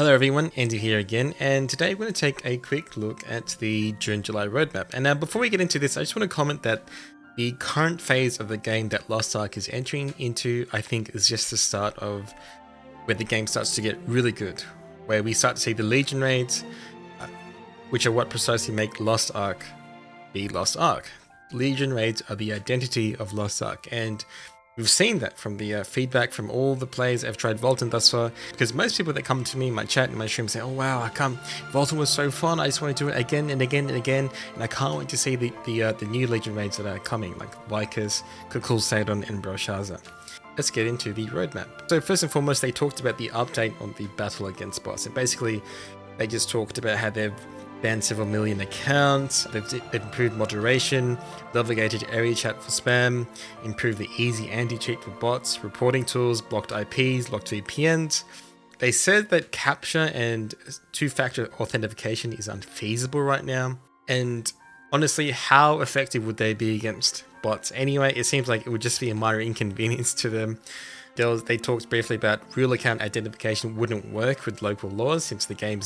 Hello everyone, Andy here again, and today we're going to take a quick look at the June-July roadmap. And now before we get into this, I just want to comment that the current phase of the game that Lost Ark is entering into, I think, is just the start of where the game starts to get really good, where we start to see the Legion raids, which are what precisely make Lost Ark be Lost Ark. Legion raids are the identity of Lost Ark, and we've seen that from the feedback from all the players that have tried Valtan thus far, because most people that come to me in my chat and my stream say, oh wow, Valtan was so fun, I just want to do it again and again and again, and I can't wait to see the new Legion raids that are coming, like Vykas, Kungellanium and Belshazzar. Let's get into the roadmap. So first and foremost, they talked about the update on the battle against bots, and basically they just talked about how they've banned several million accounts, they've improved moderation, level-gated area chat for spam, improved the easy anti-cheat for bots, reporting tools, blocked IPs, locked VPNs. They said that capture and two-factor authentication is unfeasible right now, and honestly, how effective would they be against bots? Anyway, it seems like it would just be a minor inconvenience to them. They talked briefly about real account identification wouldn't work with local laws since the game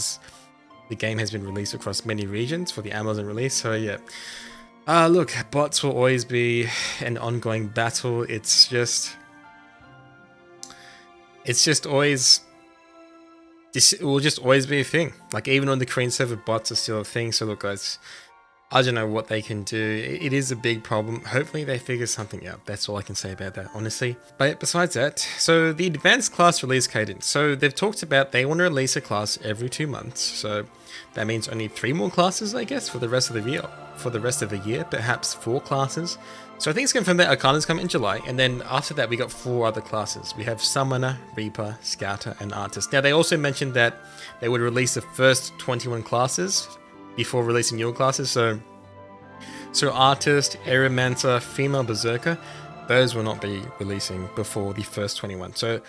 has been released across many regions for the Amazon release, so yeah. Look, bots will always be an ongoing battle. It will just always be a thing. Like, even on the Korean server, bots are still a thing. So look guys, I don't know what they can do. It is a big problem. Hopefully they figure something out. That's all I can say about that, honestly. But besides that, so the advanced class release cadence. So they've talked about they want to release a class every 2 months. So that means only 3 more classes, I guess, for the rest of the year. Perhaps 4 classes. So I think it's confirmed that Arcanist come in July, and then after that we got 4 other classes. We have Summoner, Reaper, Scouter, and Artist. Now they also mentioned that they would release the first 21 classes before releasing your classes, so Artist, Aeromancer, Female Berserker, those will not be releasing before the first 21. So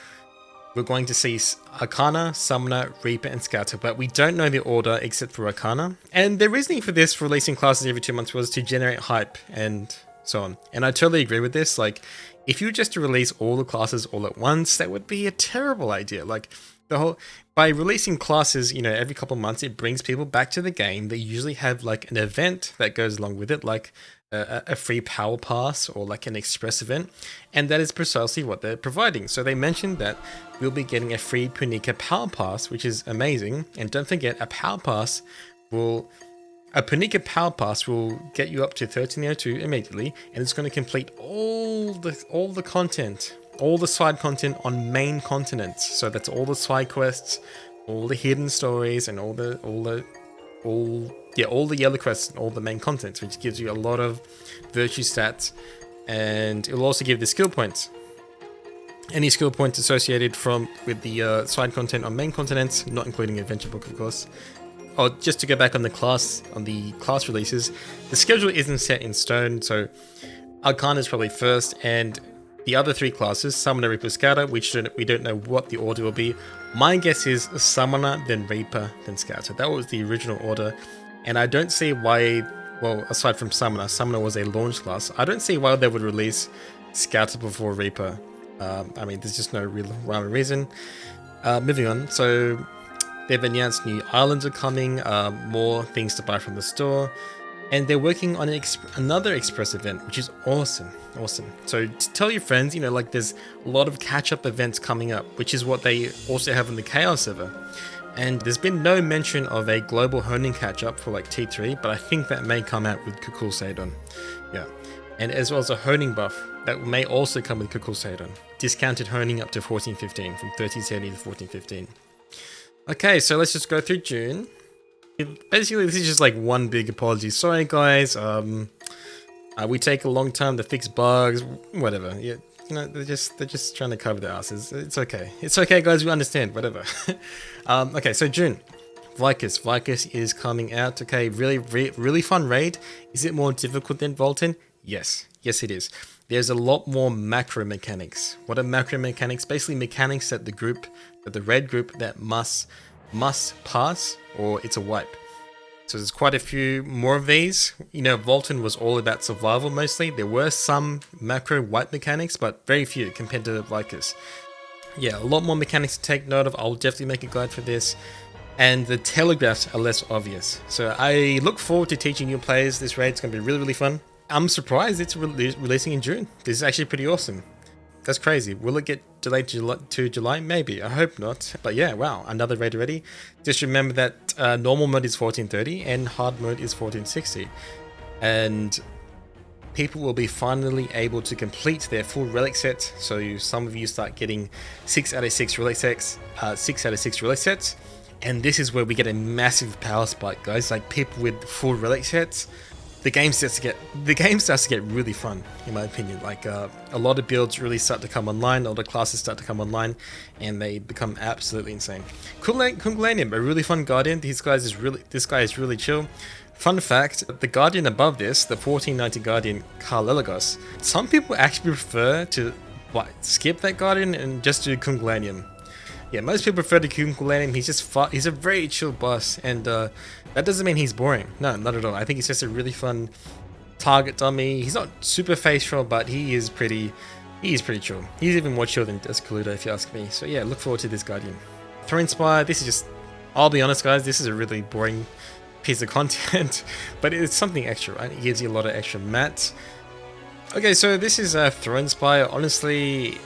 we're going to see Arcana, Summoner, Reaper, and Scouter, but we don't know the order except for Arcana. And the reasoning for this, for releasing classes every 2 months, was to generate hype and so on. And I totally agree with this. Like, if you just release all the classes all at once, that would be a terrible idea. Like, by releasing classes, you know, every couple of months, it brings people back to the game. They usually have like an event that goes along with it, like a free power pass or like an express event, and that is precisely what they're providing. So they mentioned that we'll be getting a free Punika Powerpass, which is amazing. And don't forget, a Punika Powerpass will get you up to 1302 immediately, and it's going to complete all the content, all the side content on main continents. So that's all the side quests, all the hidden stories, and all the yellow quests and all the main contents, which gives you a lot of virtue stats, and it will also give the skill points. Any skill points associated with the side content on main continents, not including Adventure Book, of course. Oh, just to go back on the class releases, the schedule isn't set in stone, so Arcana is probably first, and the other 3 classes, Summoner, Reaper, Scouter, we don't know what the order will be. My guess is Summoner, then Reaper, then Scouter. That was the original order, and I don't see why, well, aside from Summoner was a launch class, I don't see why they would release Scouter before Reaper. I mean, there's just no real rhyme or reason. Moving on, so they've announced new islands are coming, more things to buy from the store, and they're working on another express event, which is awesome. So tell your friends, you know, like, there's a lot of catch-up events coming up, which is what they also have on the Chaos server. And there's been no mention of a global honing catch-up for like T3, but I think that may come out with Kungellanium. Yeah. And as well as a honing buff that may also come with Kungellanium. Discounted honing up to 1415, from 1370 to 1415. Okay, so let's just go through June. Basically, this is just like one big apology. Sorry guys, we take a long time to fix bugs, whatever. Yeah, you know, they're just trying to cover their asses. It's okay guys, we understand, whatever. Okay, so June, Vykas is coming out. Okay, really fun raid. Is it more difficult than Valtan? Yes it is. There's a lot more macro mechanics. What are macro mechanics? Basically mechanics that the red group that must pass, or it's a wipe. So there's quite a few more of these. You know, Valtan was all about survival mostly. There were some macro wipe mechanics, but very few compared to Vykas. Yeah, a lot more mechanics to take note of. I'll definitely make a guide for this. And the telegraphs are less obvious. So I look forward to teaching new players this raid. It's going to be really, really fun. I'm surprised it's releasing in June. This is actually pretty awesome. That's crazy. Will it get delayed to July? Maybe. I hope not. But yeah, wow, another raid already. Just remember that normal mode is 1430 and hard mode is 1460. And people will be finally able to complete their full relic set. So some of you start getting 6 out of 6 relic sets, 6 out of 6 relic sets. And this is where we get a massive power spike, guys. Like people with full relic sets, the game starts to get really fun, in my opinion. Like a lot of builds really start to come online, a lot of classes start to come online, and they become absolutely insane. Kungellanium, a really fun guardian. This guy is really chill. Fun fact: the guardian above this, the 1490 guardian Karlelagos, some people actually prefer to skip that guardian and just do Kungellanium. Yeah, most people prefer to Kungellanium. He's a very chill boss, and that doesn't mean he's boring. No, not at all. I think he's just a really fun target dummy. He's not super facial, but he is pretty chill. He's even more chill than Descoludo, if you ask me. So yeah, look forward to this guardian. Thronespire, this is just, I'll be honest guys, this is a really boring piece of content, but it's something extra, right? It gives you a lot of extra mats. Okay, so this is Thronespire. Honestly,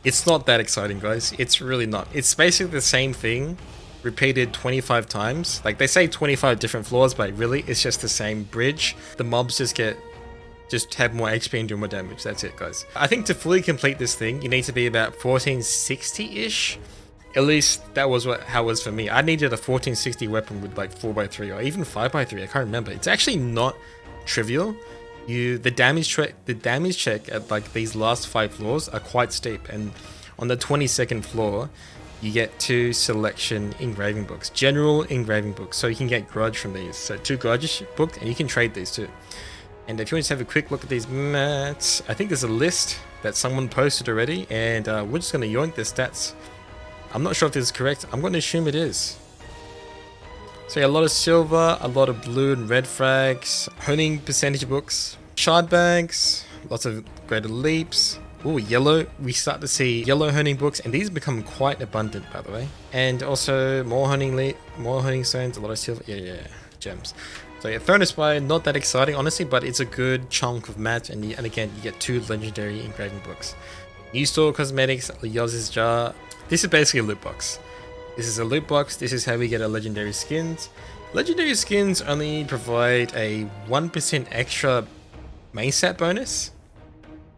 it's not that exciting, guys. It's really not. It's basically the same thing repeated 25 times. Like they say 25 different floors, but really it's just the same bridge. The mobs just have more XP and do more damage. That's it, guys. I think to fully complete this thing, you need to be about 1460-ish. At least that was how it was for me. I needed a 1460 weapon with like 4x3 or even 5x3. I can't remember. It's actually not trivial. The damage check at like these last 5 floors are quite steep, and on the 22nd floor you get 2 selection engraving books, general engraving books, so you can get grudge from these. So 2 grudge books, and you can trade these too. And if you want to have a quick look at these mats, I think there's a list that someone posted already, and we're just going to yoink the stats. I'm not sure if this is correct. I'm going to assume it is. So yeah, a lot of silver, a lot of blue and red frags, honing percentage books, shard bags, lots of greater leaps. Ooh, yellow. We start to see yellow honing books, and these become quite abundant, by the way. And also more honing stones, a lot of silver. Yeah, gems. So yeah, Thronespire, not that exciting, honestly, but it's a good chunk of mats, and again, you get 2 legendary engraving books. New store cosmetics, Yoz's jar. This is basically a loot box. This is a loot box. This is how we get our legendary skins. Legendary skins only provide a 1% extra main stat bonus.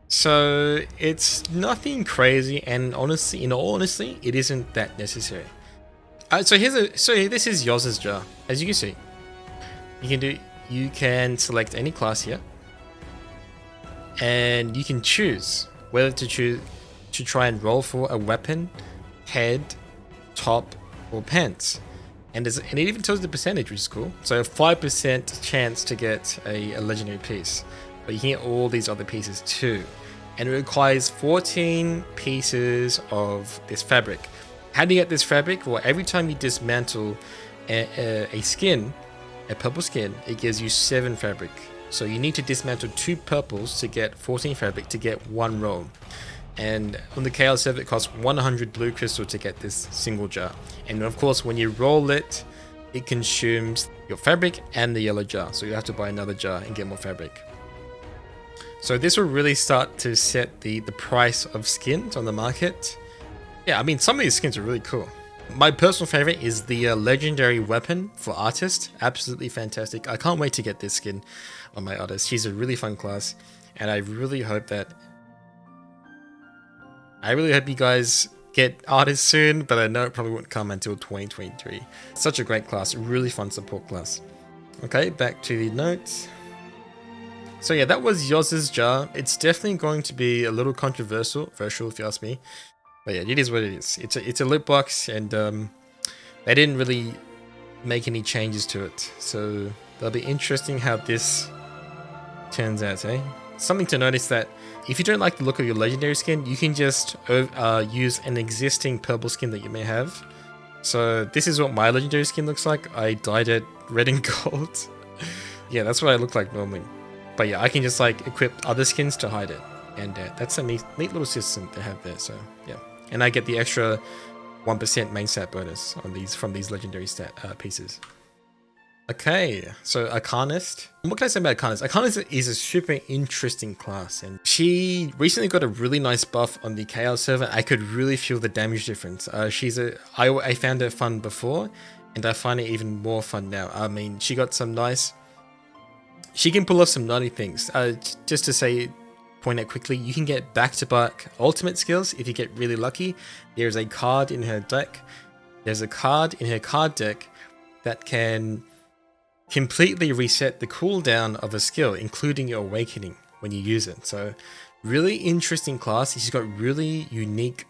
So it's nothing crazy, and honestly, in all honesty, it isn't that necessary. So this is Yoz's jar. As you can see, you can select any class here, and you can choose whether to try and roll for a weapon, head, top, or pants. And it even tells the percentage, which is cool. So 5% chance to get a legendary piece, but you can get all these other pieces too. And it requires 14 pieces of this fabric. How do you get this fabric? Well, every time you dismantle a skin, a purple skin, it gives you 7 fabric. So you need to dismantle 2 purples to get 14 fabric to get 1 roll. And on the KL server, it costs 100 blue crystal to get this single jar. And of course, when you roll it, it consumes your fabric and the yellow jar. So you have to buy another jar and get more fabric. So this will really start to set the price of skins on the market. Yeah, I mean, some of these skins are really cool. My personal favorite is the legendary weapon for artist. Absolutely fantastic. I can't wait to get this skin on my artist. She's a really fun class, and I really hope you guys get artists soon, but I know it probably won't come until 2023. Such a great class, really fun support class. Okay, back to the notes. So yeah, that was Yoz's jar. It's definitely going to be a little controversial if you ask me. But yeah, it is what it is. It's a loot box, and they didn't really make any changes to it. So that'll be interesting how this turns out, eh? Something to notice that if you don't like the look of your legendary skin, you can just use an existing purple skin that you may have. So this is what my legendary skin looks like. I dyed it red and gold. Yeah, that's what I look like normally. But yeah, I can just like equip other skins to hide it. And that's a neat little system to have there. So yeah. and I get the extra 1% main stat bonus on these from these legendary stat pieces. Okay, so Arcanist. What can I say about Arcanist? Arcanist is a super interesting class, and she recently got a really nice buff on the Chaos server. I could really feel the damage difference. I found her fun before, and I find it even more fun now. I mean, she got some nice... She can pull off some nutty things. Just to point out quickly, you can get back-to-back ultimate skills if you get really lucky. There's a card in her deck. There's a card in her card deck that can completely reset the cooldown of a skill, including your awakening when you use it. So really interesting class. She's got really unique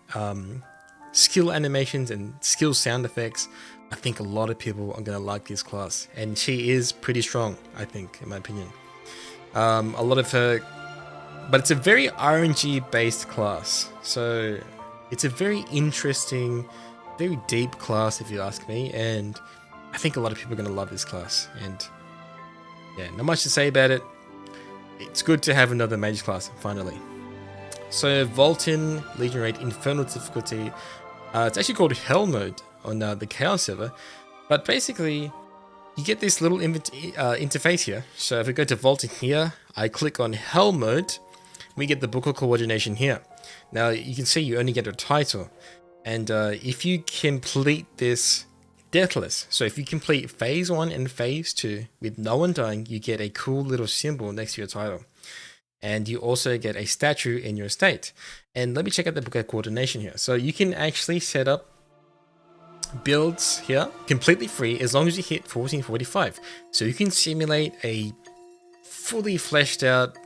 skill animations and skill sound effects. I think a lot of people are going to like this class, and she is pretty strong, I think, in my opinion. A lot of her, but it's a very RNG based class, so it's a very interesting, very deep class if you ask me, and I think a lot of people are going to love this class. And yeah, not much to say about it. It's good to have another mage class finally. So Valtan, Legion Raid, Infernal difficulty. It's actually called Hell mode on the Chaos server, but basically you get this little interface here. So if we go to Valtan here, I click on Hell mode, we get the book of coordination here. Now you can see you only get a title, and if you complete this deathless, so if you complete phase 1 and phase 2 with no one dying, you get a cool little symbol next to your title, and you also get a statue in your state. And let me check out the book of coordination here. So you can actually set up builds here completely free as long as you hit 1445. So you can simulate a fully fleshed out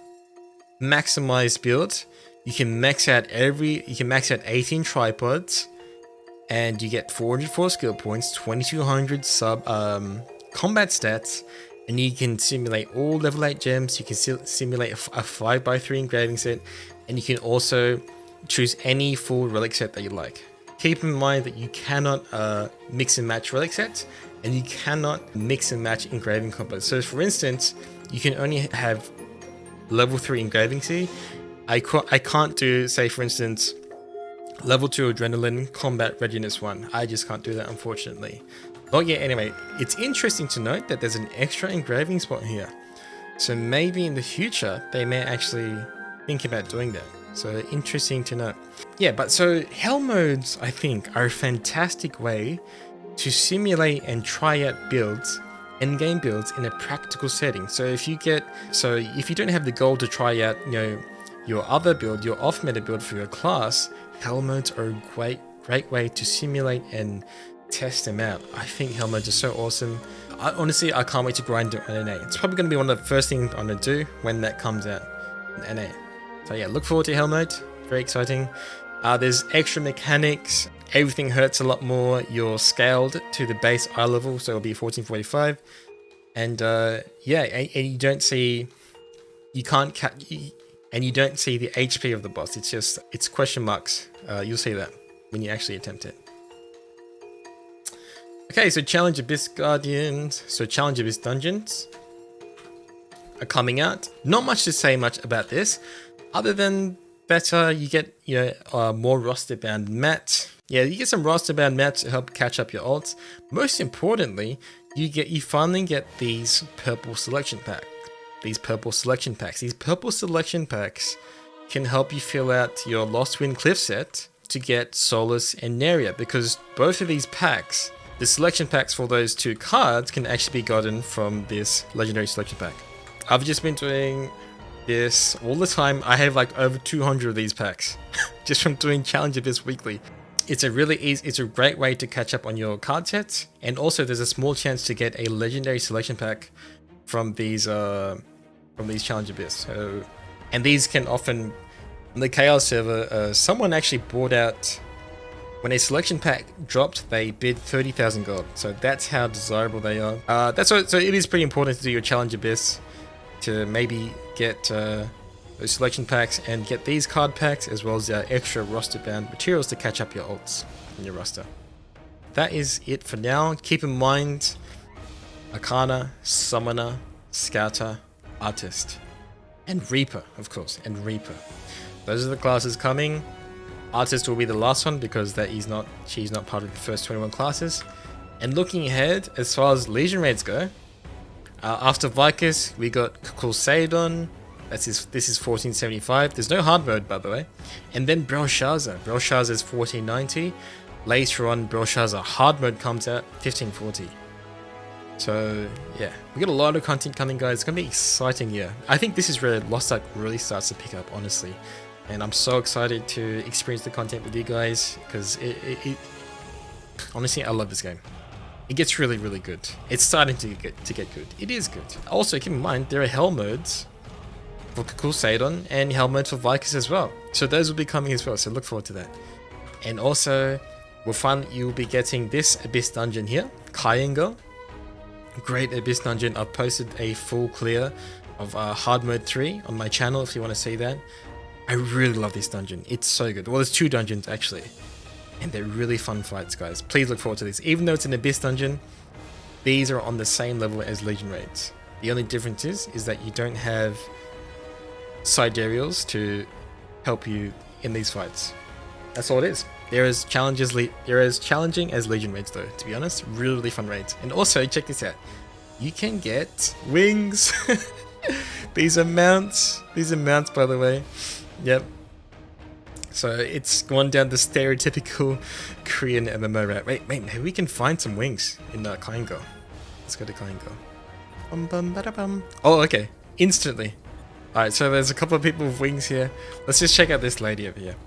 maximized build. You can max out 18 tripods, and you get 404 skill points, 2200 sub combat stats, and you can simulate all level 8 gems. You can simulate a 5x3 engraving set, and you can also choose any full relic set that you like. Keep in mind that you cannot mix and match relic sets, and you cannot mix and match engraving combos. So for instance, you can only have level 3 engraving C. I can't do, say for instance, level 2 adrenaline combat readiness 1. I just can't do that, unfortunately. Not yet anyway. It's interesting to note that there's an extra engraving spot here, so maybe in the future they may actually think about doing that. So interesting to know. Yeah, but so hell modes, I think, are a fantastic way to simulate and try out builds, end-game builds, in a practical setting. So if you don't have the goal to try out, your other build, your off-meta build for your class, hell modes are a great way to simulate and test them out. I think hell modes are so awesome. Honestly, I can't wait to grind it on NA. It's probably going to be one of the first things I'm going to do when that comes out in NA. So yeah, look forward to hell mode. Very exciting. There's extra mechanics. Everything hurts a lot more. You're scaled to the base eye level, so it'll be 1445. And yeah, and you don't see the HP of the boss. It's question marks. You'll see that when you actually attempt it. Okay, so Challenge Abyss Guardians, so Challenge Abyss Dungeons are coming out. Not much to say about this, other than better. You get more roster bound mats. Yeah, you get some roster bound mats to help catch up your ults. Most importantly, you finally get these purple selection packs. These purple selection packs can help you fill out your Lost Wind Cliff set to get Solace and Neria, because both of these packs, the selection packs for those two cards, can actually be gotten from this legendary selection pack. I've just been doing this all the time. I have like over 200 of these packs just from doing Challenge Abyss weekly. It's a great way to catch up on your card sets, and also there's a small chance to get a legendary selection pack from these Challenge Abyss. So, and these can often, on the Chaos server, someone actually bought out, when a selection pack dropped, they bid 30,000 gold. So that's how desirable they are. So it is pretty important to do your Challenge Abyss to maybe get those selection packs and get these card packs, as well as extra roster bound materials to catch up your ults in your roster. That is it for now. Keep in mind, Arcana, Summoner, Scouter, Artist, and Reaper, of course, and Reaper. Those are the classes coming. Artist will be the last one because she's not part of the first 21 classes. And looking ahead, as far as Legion raids go, after Vykas, we got Kungellanium. This is 1475. There's no hard mode, by the way. And then Belshazzar. Belshazzar is 1490. Later on, Belshazzar hard mode comes out 1540. So yeah, we got a lot of content coming, guys. It's gonna be an exciting year. I think this is where Lost Ark really starts to pick up, honestly. And I'm so excited to experience the content with you guys because it honestly, I love this game. It gets really, really good. It's starting to get good. It is good. Also, keep in mind there are hell modes for Kungellanium and hell modes for Vykas as well. So those will be coming as well. So look forward to that. And also, you'll be getting this Abyss dungeon here, Kungellanium. Great Abyss dungeon. I've posted a full clear of hard mode 3 on my channel if you want to see that. I really love this dungeon. It's so good. Well, there's 2 dungeons actually, and they're really fun fights, guys. Please look forward to this. Even though it's an Abyss dungeon, these are on the same level as Legion raids. The only difference is that you don't have sidereals to help you in these fights. That's all it is. They're as challenging as Legion raids, though. To be honest, really, really fun raids. And also, check this out. You can get wings. These are mounts. These are mounts, by the way. Yep. So it's gone down the stereotypical Korean MMO route. Wait, maybe we can find some wings in Kungellanium. Let's go to Kungellanium. Oh, okay. Instantly. Alright, so there's a couple of people with wings here. Let's just check out this lady over here.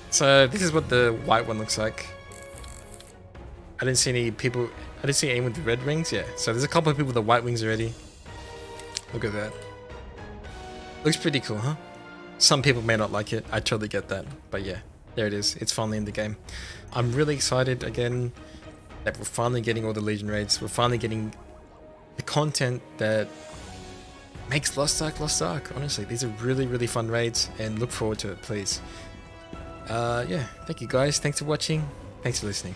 So this is what the white one looks like. I didn't see anyone with the red wings. Yeah, so there's a couple of people with the white wings already. Look at that. Looks pretty cool, huh? Some people may not like it. I totally get that. But yeah, there it is. It's finally in the game. I'm really excited again that we're finally getting all the Legion raids. We're finally getting the content that makes Lost Ark Lost Ark. Honestly, these are really, really fun raids and look forward to it, please. Yeah, thank you guys. Thanks for watching. Thanks for listening.